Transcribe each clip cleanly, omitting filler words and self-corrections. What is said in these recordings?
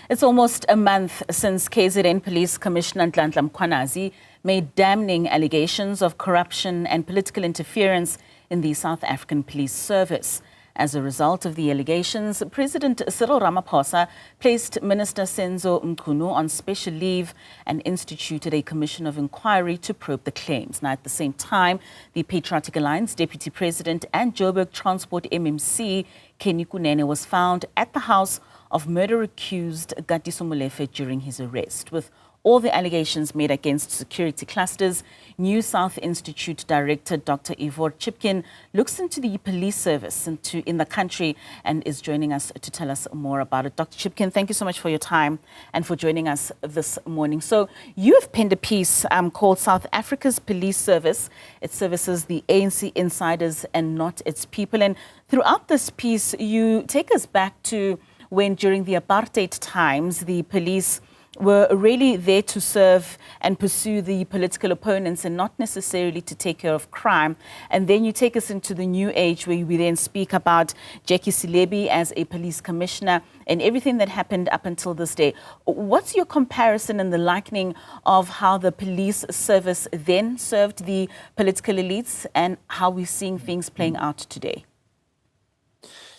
It's almost a month since KZN Police Commissioner Nhlanhla Mkhwanazi made damning allegations of corruption and political interference in the South African Police Service. As a result of the allegations, President Cyril Ramaphosa placed Minister Senzo Mchunu on special leave and instituted a commission of inquiry to probe the claims. Now, at the same time, the Patriotic Alliance Deputy President and Joburg Transport MMC, Kenny Kunene, was found at the house of murder-accused Gatiso Molefe during his arrest. With all the allegations made against security clusters, New South Institute Director Dr. Ivor Chipkin looks into the police service in the country and is joining us to tell us more about it. Dr. Chipkin, thank you so much for your time and for joining us this morning. So you have penned a piece called South Africa's Police Service. It services the ANC insiders and not its people. And throughout this piece, you take us back to when during the apartheid times, the police were really there to serve and pursue the political opponents and not necessarily to take care of crime. And then you take us into the new age where we then speak about Jackie Selebi as a police commissioner and everything that happened up until this day. What's your comparison and the likening of how the police service then served the political elites and how we're seeing things playing out today?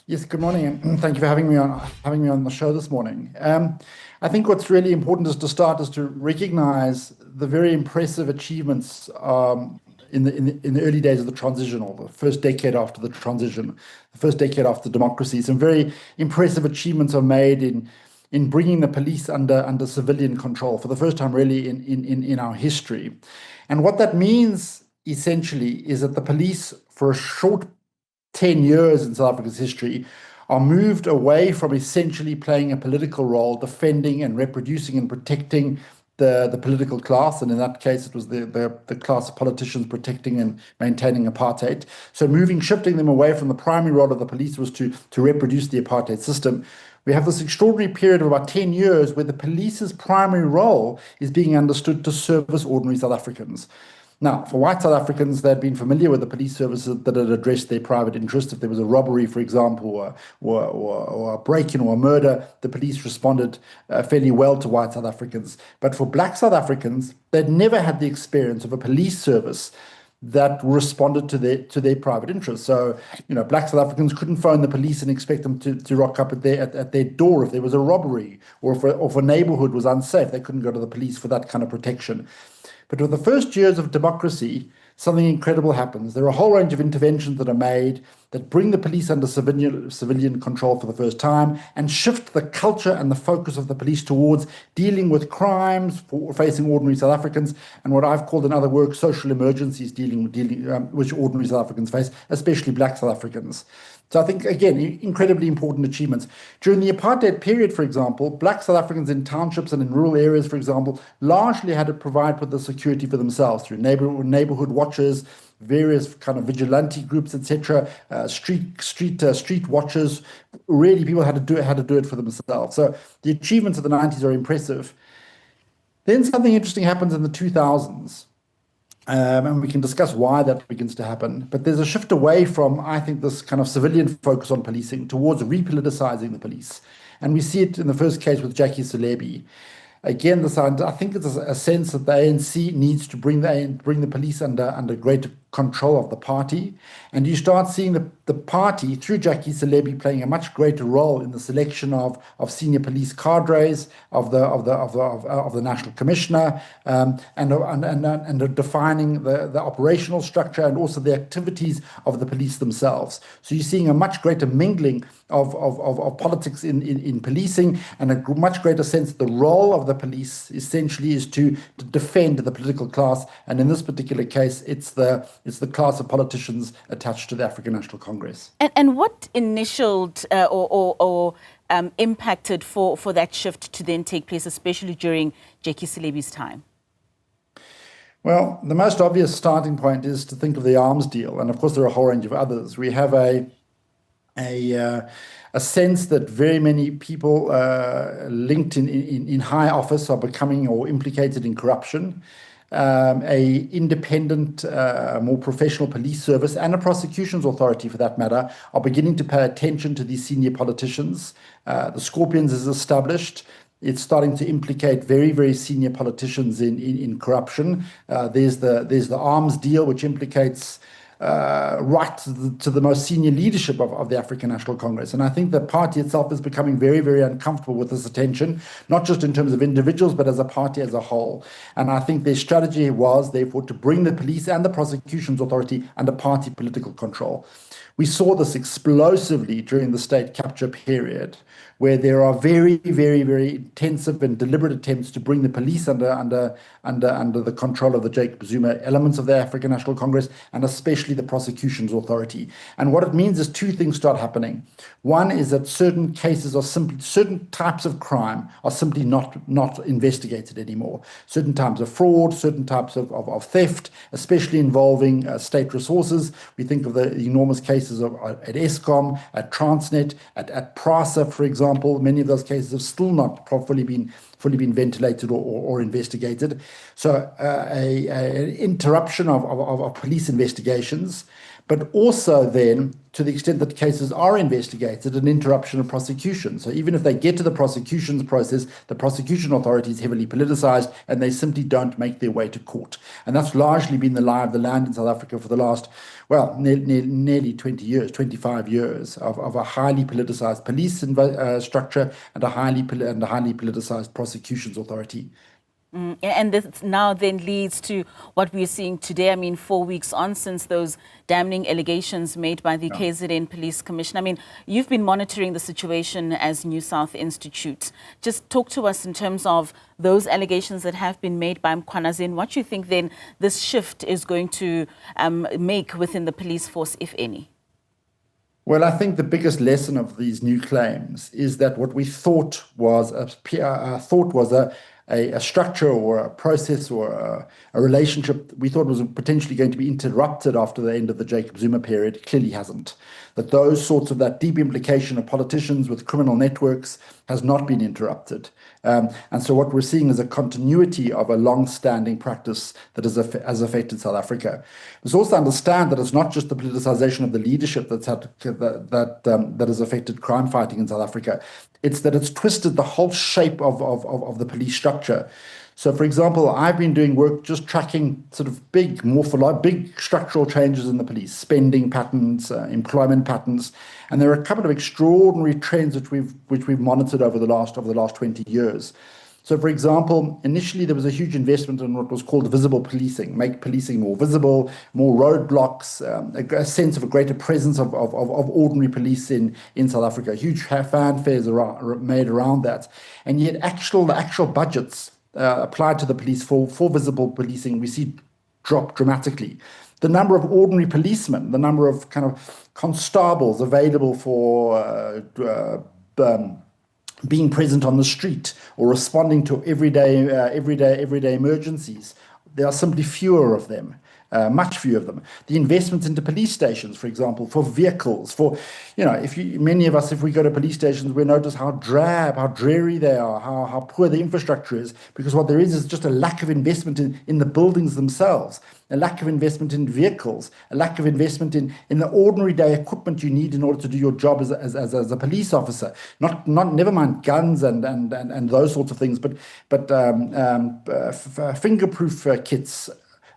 Yes, good morning, and thank you for having me on the show this morning. I think what's really important is to recognize the very impressive achievements in the early days of the transition, or the first decade after the transition, the first decade after democracy. Some very impressive achievements are made in bringing the police under civilian control for the first time, really, in our history. And what that means essentially is that the police, for a short 10 years in South Africa's history, are moved away from essentially playing a political role, defending and reproducing and protecting the political class, and in that case it was the class of politicians protecting and maintaining apartheid. So shifting them away from the primary role of the police was to reproduce the apartheid system. We have this extraordinary period of about 10 years where the police's primary role is being understood to service ordinary South Africans. Now, for white South Africans, they'd been familiar with the police services that had addressed their private interests. If there was a robbery, for example, or a break-in or a murder, the police responded fairly well to white South Africans. But for black South Africans, they'd never had the experience of a police service that responded to their private interests. So, black South Africans couldn't phone the police and expect them to rock up at their door if there was a robbery, or if a neighborhood was unsafe. They couldn't go to the police for that kind of protection. But with the first years of democracy, something incredible happens. There are a whole range of interventions that are made that bring the police under civilian control for the first time and shift the culture and the focus of the police towards dealing with crimes facing ordinary South Africans and what I've called in other work social emergencies which ordinary South Africans face, especially black South Africans. So I think, again, incredibly important achievements. During the apartheid period, for example, black South Africans in townships and in rural areas, for example, largely had to provide for the security for themselves through neighborhood watches, various kind of vigilante groups, etc., street watchers. Really, people had to do it for themselves. So the achievements of the 90s are impressive. Then something interesting happens in the 2000s. And we can discuss why that begins to happen. But there's a shift away from, I think, this kind of civilian focus on policing towards repoliticizing the police. And we see it in the first case with Jackie Selebi. Again, I think it's a sense that the ANC needs to bring the police under greater control of the party. And you start seeing the party, through Jackie Selebi, playing a much greater role in the selection of senior police cadres, of the National Commissioner, and defining the operational structure and also the activities of the police themselves. So you're seeing a much greater mingling of politics in policing, and a much greater sense that the role of the police essentially is to defend the political class. And in this particular case, it's the class of politicians attached to the African National Congress. And what initialed or impacted for that shift to then take place, especially during Jackie Selebi's time? Well, the most obvious starting point is to think of the arms deal, and of course there are a whole range of others. We have a sense that very many people linked in high office are becoming or implicated in corruption. A independent, more professional police service and a prosecutions authority, for that matter, are beginning to pay attention to these senior politicians. The Scorpions is established. It's starting to implicate very, very senior politicians in corruption. There's the arms deal, which implicates right to the most senior leadership of the African National Congress. And I think the party itself is becoming very, very uncomfortable with this attention, not just in terms of individuals, but as a party as a whole. And I think their strategy was, therefore, to bring the police and the prosecutions authority under party political control. We saw this explosively during the state capture period, where there are very, very, very intensive and deliberate attempts to bring the police under the control of the Jacob Zuma elements of the African National Congress, and especially the prosecutions authority. And what it means is two things start happening. One is that certain cases are simply, certain types of crime are simply not investigated anymore. Certain types of fraud, certain types of theft, especially involving state resources. We think of the enormous cases at Eskom, at Transnet, at PRASA, for example. Many of those cases have still not fully been ventilated or investigated. So an interruption of police investigations, but also then, to the extent that cases are investigated, an interruption of prosecution. So even if they get to the prosecutions process, the prosecution authority is heavily politicized and they simply don't make their way to court. And that's largely been the lie of the land in South Africa for the last, well, nearly 20 years, 25 years of a highly politicized police structure and a highly politicized prosecutions authority. And this now then leads to what we're seeing today. I mean, 4 weeks on since those damning allegations made by the KZN Police Commission. I mean, you've been monitoring the situation as New South Institute. Just talk to us in terms of those allegations that have been made by Mkhwanazi, and what you think then this shift is going to make within the police force, if any. Well, I think the biggest lesson of these new claims is that what we thought was a structure or a process or a relationship we thought was potentially going to be interrupted after the end of the Jacob Zuma period clearly hasn't. That those sorts of that deep implication of politicians with criminal networks has not been interrupted. And so what we're seeing is a continuity of a long-standing practice that has affected South Africa. Let's also understand that it's not just the politicization of the leadership that has affected crime fighting in South Africa. It's that it's twisted the whole shape of the police structure. So, for example, I've been doing work just tracking sort of big structural changes in the police, spending patterns, employment patterns, and there are a couple of extraordinary trends which we've monitored over the last 20 years. So, for example, initially there was a huge investment in what was called visible policing, make policing more visible, more roadblocks, a sense of a greater presence of ordinary police in South Africa. Huge fanfares are made around that, and yet the actual budgets applied to the police for visible policing we see drop dramatically. The number of ordinary policemen, the number of kind of constables available for being present on the street or responding to everyday emergencies, there are simply fewer of them. Much fewer of them. The investments into police stations, for example, for vehicles, for, many of us, if we go to police stations, we notice how drab, how dreary they are, how poor the infrastructure is, because what there is just a lack of investment in the buildings themselves, a lack of investment in vehicles, a lack of investment in the ordinary day equipment you need in order to do your job as a police officer. Never mind guns and those sorts of things, but fingerproof kits,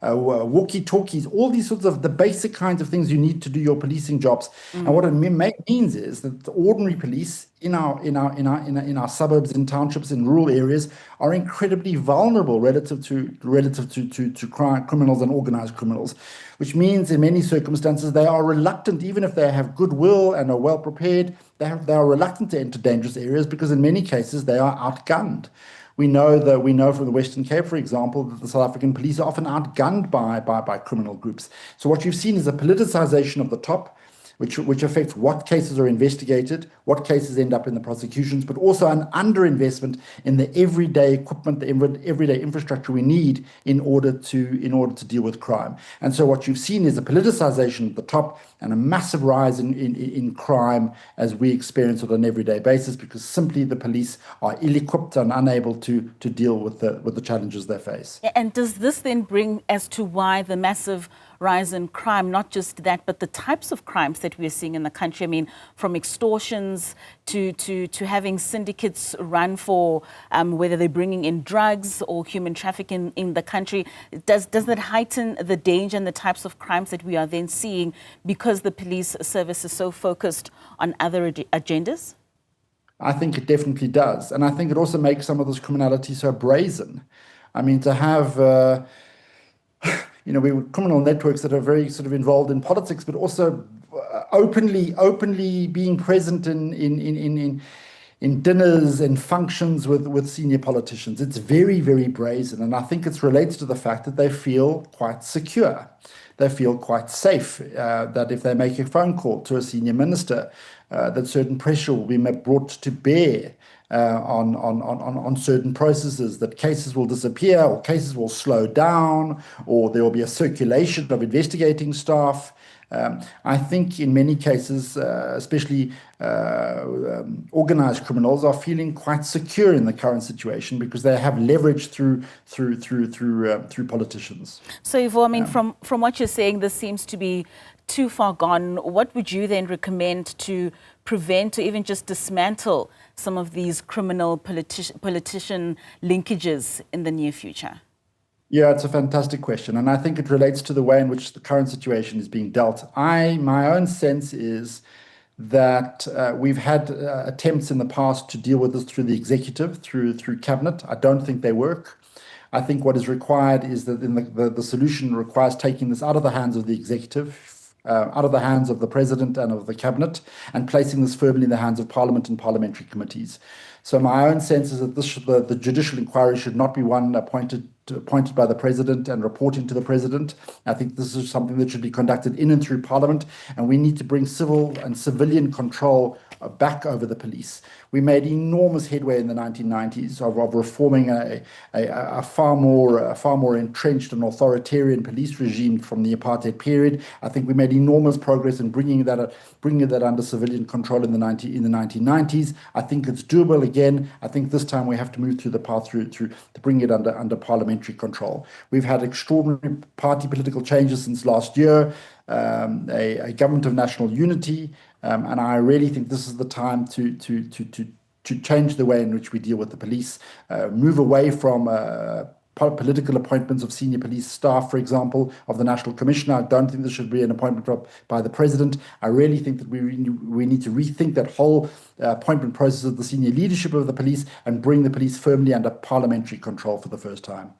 walkie-talkies, all these sorts of the basic kinds of things you need to do your policing jobs. And what it means is that the ordinary police in our suburbs, in townships, in rural areas are incredibly vulnerable relative to criminals and organized criminals, which means in many circumstances they are reluctant, even if they have goodwill and are well prepared, they are reluctant to enter dangerous areas because in many cases they are outgunned. We know from the Western Cape, for example, that the South African police are often outgunned by criminal groups. So what you've seen is a politicization of the top, which affects what cases are investigated, what cases end up in the prosecutions, but also an underinvestment in the everyday equipment, the everyday infrastructure we need in order to deal with crime. And so what you've seen is a politicization at the top and a massive rise in crime as we experience it on an everyday basis, because simply the police are ill-equipped and unable to deal with the challenges they face. And does this then bring as to why the massive rise in crime, not just that, but the types of crimes that we're seeing in the country. I mean, from extortions to having syndicates run for whether they're bringing in drugs or human trafficking in the country. Does that heighten the danger and the types of crimes that we are then seeing because the police service is so focused on other agendas? I think it definitely does. And I think it also makes some of this criminality so brazen. I mean, to have, we criminal networks that are very sort of involved in politics, but also openly being present in dinners and functions with senior politicians. It's very, very brazen. And I think it's related to the fact that they feel quite secure. They feel quite safe, that if they make a phone call to a senior minister, that certain pressure will be brought to bear on certain processes, that cases will disappear or cases will slow down, or there will be a circulation of investigating staff. I think in many cases, especially organized criminals, are feeling quite secure in the current situation because they have leverage through politicians. So, Ivor, I mean, from what you're saying, this seems to be too far gone. What would you then recommend to prevent or even just dismantle some of these criminal politician linkages in the near future? Yeah, it's a fantastic question. And I think it relates to the way in which the current situation is being dealt. My own sense is that we've had attempts in the past to deal with this through the executive, through cabinet. I don't think they work. I think what is required is that the solution requires taking this out of the hands of the executive, out of the hands of the president and of the cabinet, and placing this firmly in the hands of parliament and parliamentary committees. So my own sense is that the judicial inquiry should not be one appointed by the president and reporting to the president. I think this is something that should be conducted in and through parliament, and we need to bring civil and civilian control back over the police. We made enormous headway in the 1990s of reforming a far more entrenched and authoritarian police regime from the apartheid period. I think we made enormous progress in bringing that under civilian control in the 1990s. I think it's doable again. I think this time we have to move through the path through to bring it under parliamentary control. We've had extraordinary party political changes since last year, a government of national unity. And I really think this is the time to change the way in which we deal with the police, move away from political appointments of senior police staff, for example, of the National Commissioner. I don't think this should be an appointment by the president. I really think that we need to rethink that whole appointment process of the senior leadership of the police and bring the police firmly under parliamentary control for the first time.